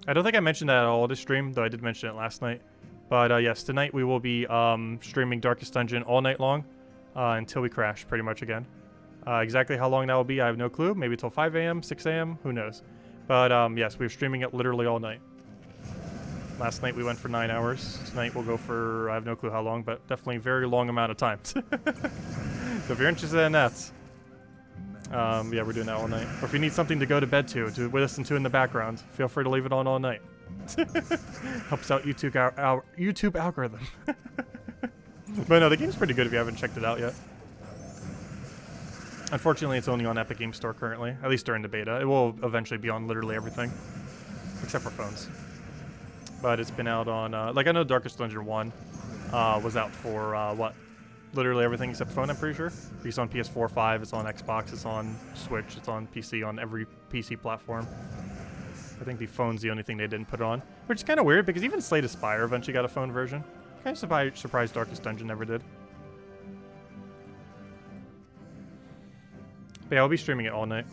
I don't think I mentioned that at all this stream, though I did mention it last night. But yes, tonight we will be streaming Darkest Dungeon all night long until we crash, pretty much again. Exactly how long that will be, I have no clue. Maybe till 5 a.m., 6 a.m., who knows. But yes, we're streaming it literally all night. Last night we went for 9 hours. Tonight we'll go for, I have no clue how long, but definitely a very long amount of time. So if you're interested in that, yeah, we're doing that all night. Or if you need something to go to bed to listen to in the background, feel free to leave it on all night. Helps out YouTube algorithm. But no, the game's pretty good if you haven't checked it out yet. Unfortunately, it's only on Epic Games Store currently, at least during the beta. It will eventually be on literally everything, except for phones. But it's been out on, like I know Darkest Dungeon 1 was out for, what? Literally everything except phone, I'm pretty sure. It's on PS4, 5, it's on Xbox, it's on Switch, it's on PC, on every PC platform. I think the phone's the only thing they didn't put it on. Which is kind of weird, because even Slay the Spire eventually got a phone version. Kind of surprised Darkest Dungeon never did. But yeah, I'll be streaming it all night.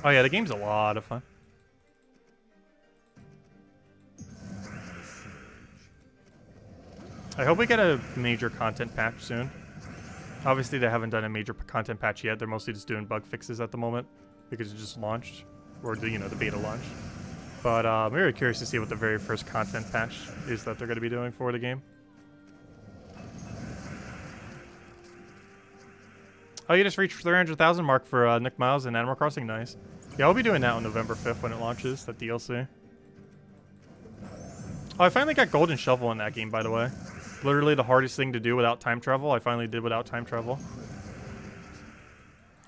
Oh yeah, the game's a lot of fun. I hope we get a major content patch soon. Obviously, they haven't done a major content patch yet. They're mostly just doing bug fixes at the moment because it just launched, or the, you know, the beta launched. But I'm very curious to see what the very first content patch is that they're going to be doing for the game. Oh, you just reached 300,000 mark for Nick Miles and Animal Crossing. Nice. Yeah, I'll be doing that on November 5th when it launches, that DLC. Oh, I finally got Golden Shovel in that game, by the way. Literally the hardest thing to do without time travel. I finally did without time travel.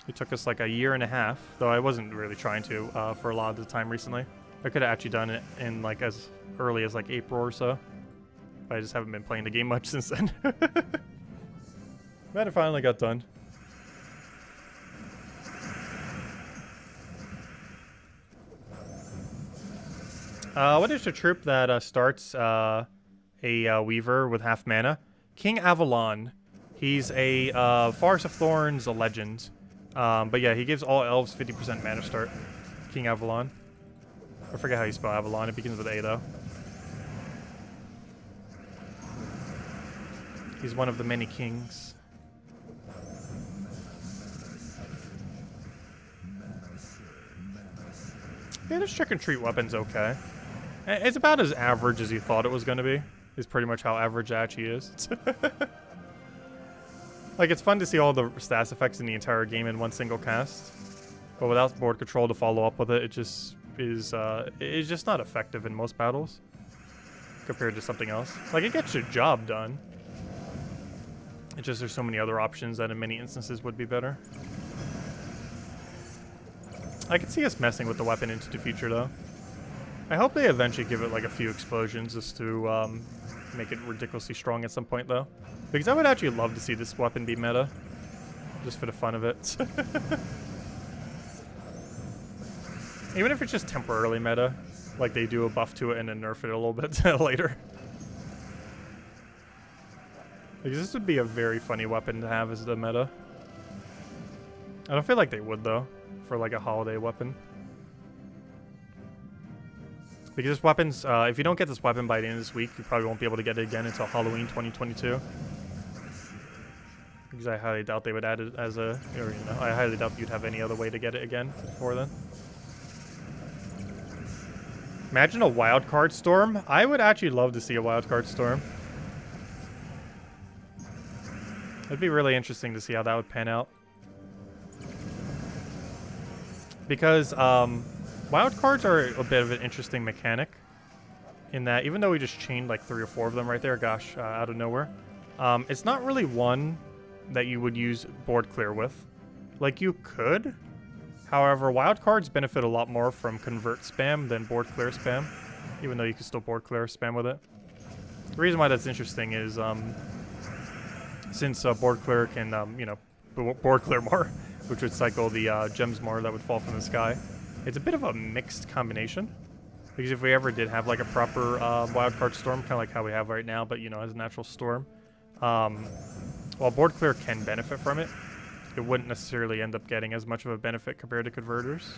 It took us like a year and a half, though I wasn't really trying to for a lot of the time recently. I could have actually done it in like as early as like April or so. But I just haven't been playing the game much since then. But it finally got done. What is the troop that starts a Weaver with half mana? King Avalon. He's a Forest of Thorns, a legend. But yeah, he gives all elves 50% mana start. King Avalon. I forget how you spell Avalon. It begins with A, though. He's one of the many kings. Yeah, this trick and treat weapon's okay. It's about as average as you thought it was going to be. Is pretty much how average it actually is. Like, it's fun to see all the stats effects in the entire game in one single cast. But without board control to follow up with it, it just is, it's just not effective in most battles. Compared to something else. Like, it gets your job done. It's just there's so many other options that in many instances would be better. I could see us messing with the weapon into the future, though. I hope they eventually give it like a few explosions just to make it ridiculously strong at some point, though. Because I would actually love to see this weapon be meta. Just for the fun of it. Even if it's just temporarily meta. Like they do a buff to it and then nerf it a little bit later. Because this would be a very funny weapon to have as the meta. I don't feel like they would, though. For like a holiday weapon. Because this weapon's, if you don't get this weapon by the end of this week, you probably won't be able to get it again until Halloween 2022. Because I highly doubt they would add it as a, or, you know, I highly doubt you'd have any other way to get it again before then. Imagine a wildcard storm. I would actually love to see a wildcard storm. It'd be really interesting to see how that would pan out. Because wildcards are a bit of an interesting mechanic. In that, even though we just chained like 3 or 4 of them right there, gosh, out of nowhere. It's not really one that you would use board clear with. Like, you could. However, wildcards benefit a lot more from convert spam than board clear spam. Even though you can still board clear spam with it. The reason why that's interesting is, since board clear can, you know, board clear more, which would cycle the gems more that would fall from the sky. It's a bit of a mixed combination. Because if we ever did have like a proper wildcard storm, kind of like how we have right now, but you know, as a natural storm, while board clear can benefit from it, it wouldn't necessarily end up getting as much of a benefit compared to converters.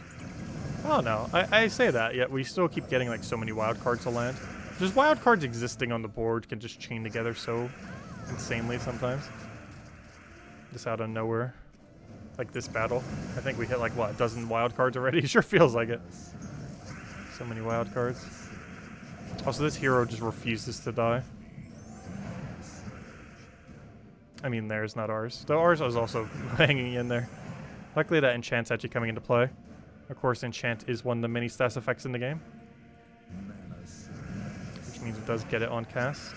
Oh no, I say that, yet we still keep getting like so many wildcards to land. Just wildcards existing on the board can just chain together so insanely sometimes. Just out of nowhere. Like this battle. I think we hit like, what, a dozen wildcards already? It sure feels like it. So many wildcards. Also, this hero just refuses to die. I mean, theirs, not ours. Though ours was also hanging in there. Luckily, that enchant's actually coming into play. Of course, enchant is one of the many stats effects in the game. Which means it does get it on cast.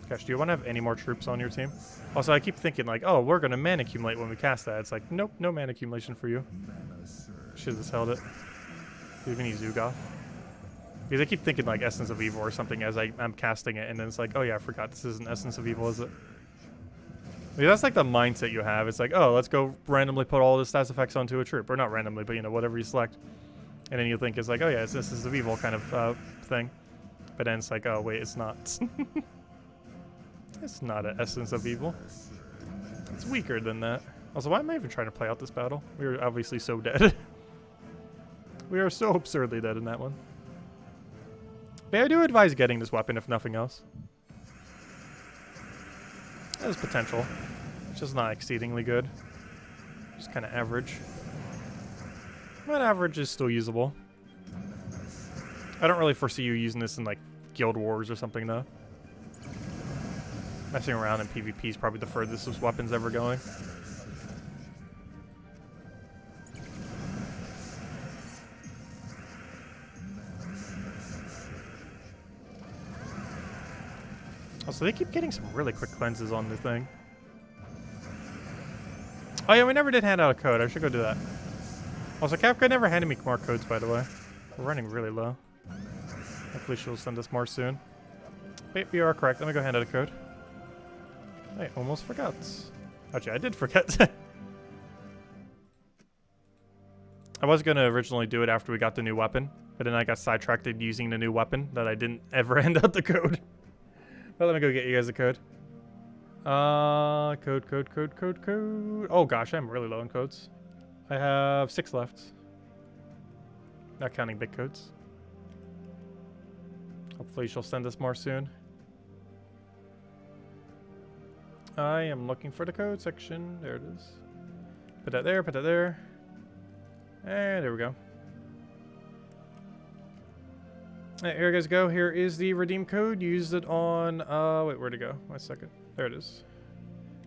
Gosh, do you want to have any more troops on your team? Also, I keep thinking like, oh, we're going to mana accumulate when we cast that. It's like, nope, no mana accumulation for you. Should have held it. Do you have any Zugoth? Because I keep thinking like Essence of Evil or something as I'm casting it, and then it's like, oh yeah, I forgot this isn't Essence of Evil, is it? Because that's like the mindset you have. It's like, oh, let's go randomly put all the stats effects onto a troop. Or not randomly, but you know, whatever you select. And then you think it's like, oh yeah, it's Essence of Evil kind of thing. But then it's like, oh wait, it's not. It's not an Essence of Evil. It's weaker than that. Also, why am I even trying to play out this battle? We are obviously so dead. We are so absurdly dead in that one. But I do advise getting this weapon, if nothing else. There's potential. It's just not exceedingly good. Just kind of average. But average is still usable. I don't really foresee you using this in, like, Guild Wars or something, though. Messing around in PvP is probably the furthest this weapon's ever going. Also, they keep getting some really quick cleanses on the thing. Oh yeah, we never did hand out a code. I should go do that. Also, Capcom never handed me more codes, by the way. We're running really low. Hopefully she'll send us more soon. Wait, you are correct. Let me go hand out a code. I almost forgot. Actually, I did forget. I was going to originally do it after we got the new weapon, but then I got sidetracked using the new weapon that I didn't ever hand out the code. But let me go get you guys a code. Code. Oh gosh, I'm really low on codes. I have 6 left. Not counting big codes. Hopefully she'll send us more soon. I am looking for the code section. There it is. Put that there, put that there. And there we go. Alright, here you guys go. Here is the redeem code. Use it on, wait, where'd it go? 1 second. There it is.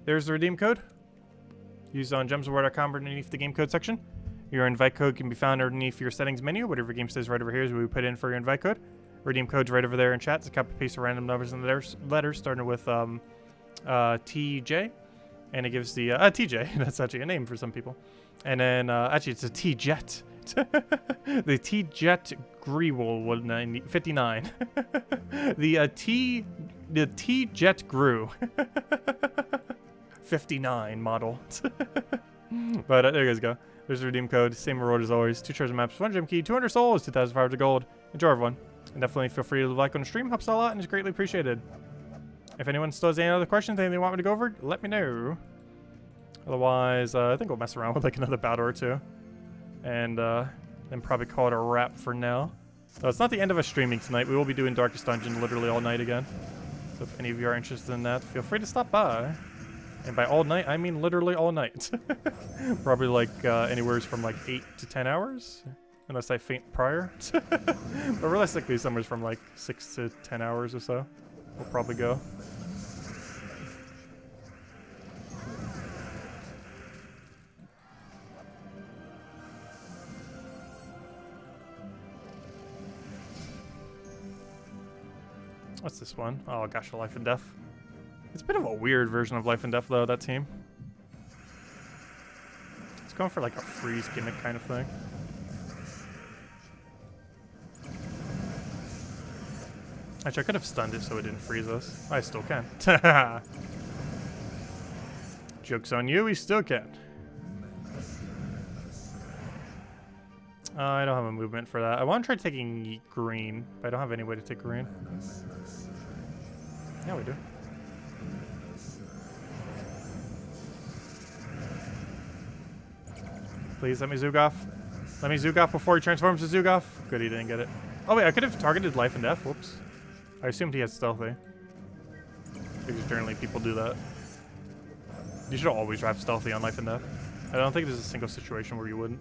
There's the redeem code. Use it on gemsofwar.com underneath the game code section. Your invite code can be found underneath your settings menu. Whatever game says right over here is what we put in for your invite code. Redeem code's right over there in chat. It's a copy paste of random numbers and letters starting with TJ. And it gives the, TJ. That's actually a name for some people. And then, actually, it's a T-Jet. The T-Jet Greewol 59. The T-Jet Grew 59 model. But there you guys go. There's the redeem code. Same reward as always. 2 treasure maps, 1 gem key, 200 souls, 2,500 gold. Enjoy, everyone. And definitely feel free to like on the stream. Helps a lot and is greatly appreciated. If anyone still has any other questions, anything they want me to go over, let me know. Otherwise, I think we'll mess around with like another battle or two. And Then probably call it a wrap for now. So it's not the end of us streaming tonight. We will be doing Darkest Dungeon literally all night again. So if any of you are interested in that, feel free to stop by. And by all night, I mean literally all night. Probably like anywhere from like 8 to 10 hours. Unless I faint prior. But realistically, somewhere from like 6 to 10 hours or so. We'll probably go. What's this one? Oh gosh, Life and Death. It's a bit of a weird version of Life and Death though, that team. It's going for like a freeze gimmick kind of thing. Actually, I could have stunned it so it didn't freeze us. I still can. Joke's on you, we still can. I don't have a movement for that. I want to try taking green, but I don't have any way to take green. Yeah, we do. Please let me Zoogoff. Let me Zoogoff before he transforms to Zoogoff. Good, he didn't get it. Oh wait, I could have targeted Life and Death. Whoops. I assumed he had stealthy. Because generally people do that. You should always drive stealthy on Life and Death. I don't think there's a single situation where you wouldn't.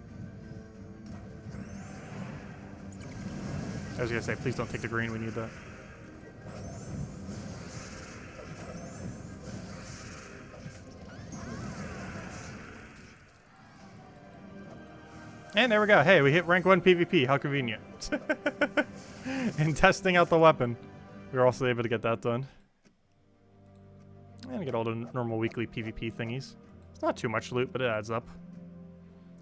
I was gonna say, please don't take the green, we need that. And there we go. Hey, we hit rank 1 PvP. How convenient. And testing out the weapon. We were also able to get that done. And get all the normal weekly PvP thingies. It's not too much loot, but it adds up.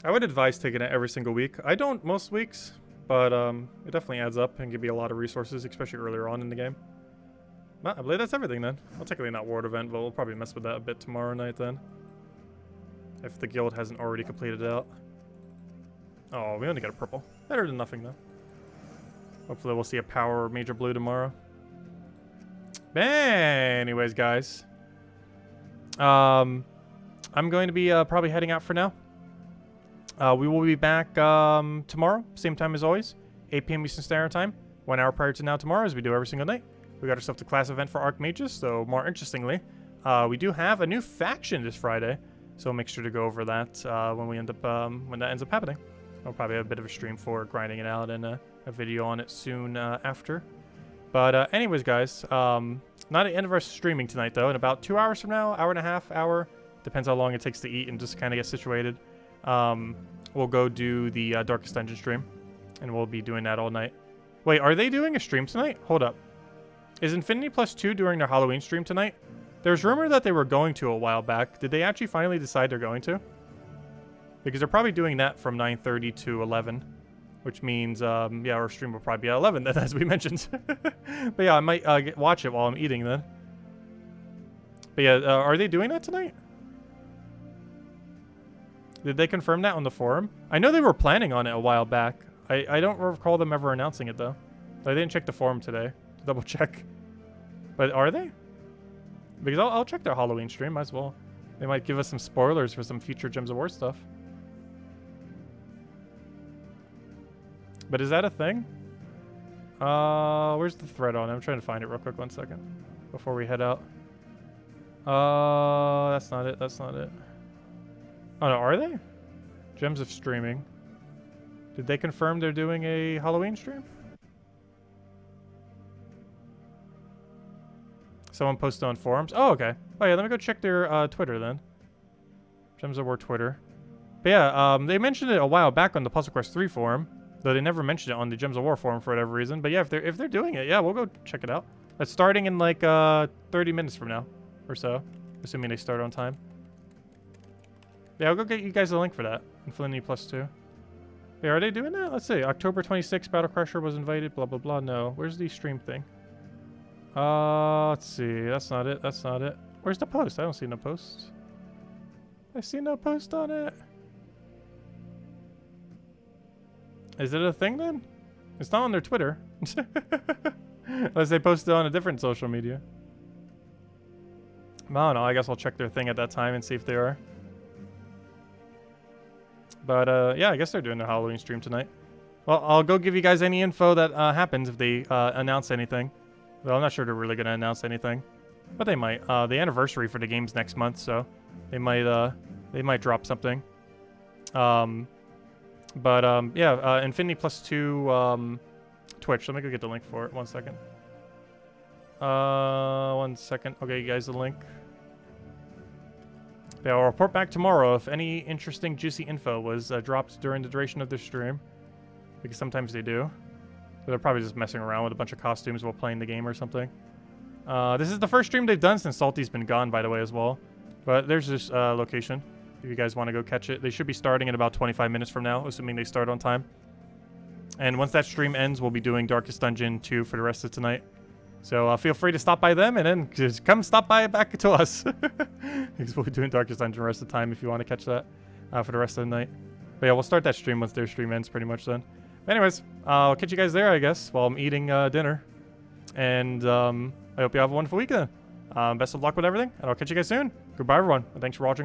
I would advise taking it every single week. I don't most weeks. But it definitely adds up and give you a lot of resources, especially earlier on in the game. Well, I believe that's everything then. Well, technically not Ward event, but we'll probably mess with that a bit tomorrow night then. If the guild hasn't already completed it out. Oh, we only got a purple. Better than nothing though. Hopefully we'll see a power major blue tomorrow. Anyways, guys. I'm going to be probably heading out for now. We will be back tomorrow, same time as always, 8 p.m. Eastern Standard Time, 1 hour prior to now tomorrow, as we do every single night. We got ourselves the class event for Archmages, so more interestingly, we do have a new faction this Friday, so make sure to go over that when we end up when that ends up happening. I'll probably have a bit of a stream for grinding it out and a video on it soon after. But anyways, guys, not at the end of our streaming tonight though. In about 2 hours from now, hour and a half, hour, depends how long it takes to eat and just kind of get situated. We'll go do the Darkest Dungeon stream, and we'll be doing that all night. Wait, are they doing a stream tonight? Hold up. Is Infinity Plus 2 doing their Halloween stream tonight? There's rumor that they were going to a while back. Did they actually finally decide they're going to? Because they're probably doing that from 9:30 to 11, which means, yeah, our stream will probably be at 11 then, as we mentioned. But yeah, I might watch it while I'm eating then. But yeah, are they doing that tonight? Did they confirm that on the forum? I know they were planning on it a while back. I don't recall them ever announcing it, though. I didn't check the forum today to double check. But are they? Because I'll check their Halloween stream, might as well. They might give us some spoilers for some future Gems of War stuff. But is that a thing? Where's the thread on? I'm trying to find it real quick, 1 second. Before we head out. That's not it, that's not it. Oh no, are they? Gems of Streaming. Did they confirm they're doing a Halloween stream? Someone posted on forums. Oh, okay. Oh yeah, let me go check their Twitter then. Gems of War Twitter. But yeah, they mentioned it a while back on the Puzzle Quest 3 forum, though they never mentioned it on the Gems of War forum for whatever reason. But yeah, if they're doing it, yeah, we'll go check it out. It's starting in like 30 minutes from now or so, assuming they start on time. Yeah, I'll go get you guys a link for that. Infinity Plus 2. Yeah, are they doing that? Let's see. October 26th, Battle Crusher was invited, blah, blah, blah. No. Where's the stream thing? Let's see. That's not it. That's not it. Where's the post? I don't see no post. I see no post on it. Is it a thing then? It's not on their Twitter. Unless they posted on a different social media. I don't know. I guess I'll check their thing at that time and see if they are. But, yeah, I guess they're doing their Halloween stream tonight. Well, I'll go give you guys any info that happens if they announce anything. Well, I'm not sure they're really going to announce anything. But they might. The anniversary for the game's next month, so they might drop something. Yeah, Infinity +2 Twitch. Let me go get the link for it. 1 second. 1 second. Okay, you guys, the link. Yeah, I'll report back tomorrow if any interesting, juicy info was dropped during the duration of the stream. Because sometimes they do. But they're probably just messing around with a bunch of costumes while playing the game or something. This is the first stream they've done since Salty's been gone, by the way, as well. But there's this location. If you guys want to go catch it. They should be starting in about 25 minutes from now, assuming they start on time. And once that stream ends, we'll be doing Darkest Dungeon 2 for the rest of tonight. So feel free to stop by them, and then just come stop by back to us. Because we'll be doing Darkest Dungeon the rest of the time if you want to catch that for the rest of the night. But yeah, we'll start that stream once their stream ends pretty much then. But anyways, I'll catch you guys there, I guess, while I'm eating dinner. And I hope you have a wonderful weekend. Best of luck with everything, and I'll catch you guys soon. Goodbye, everyone, and thanks for watching.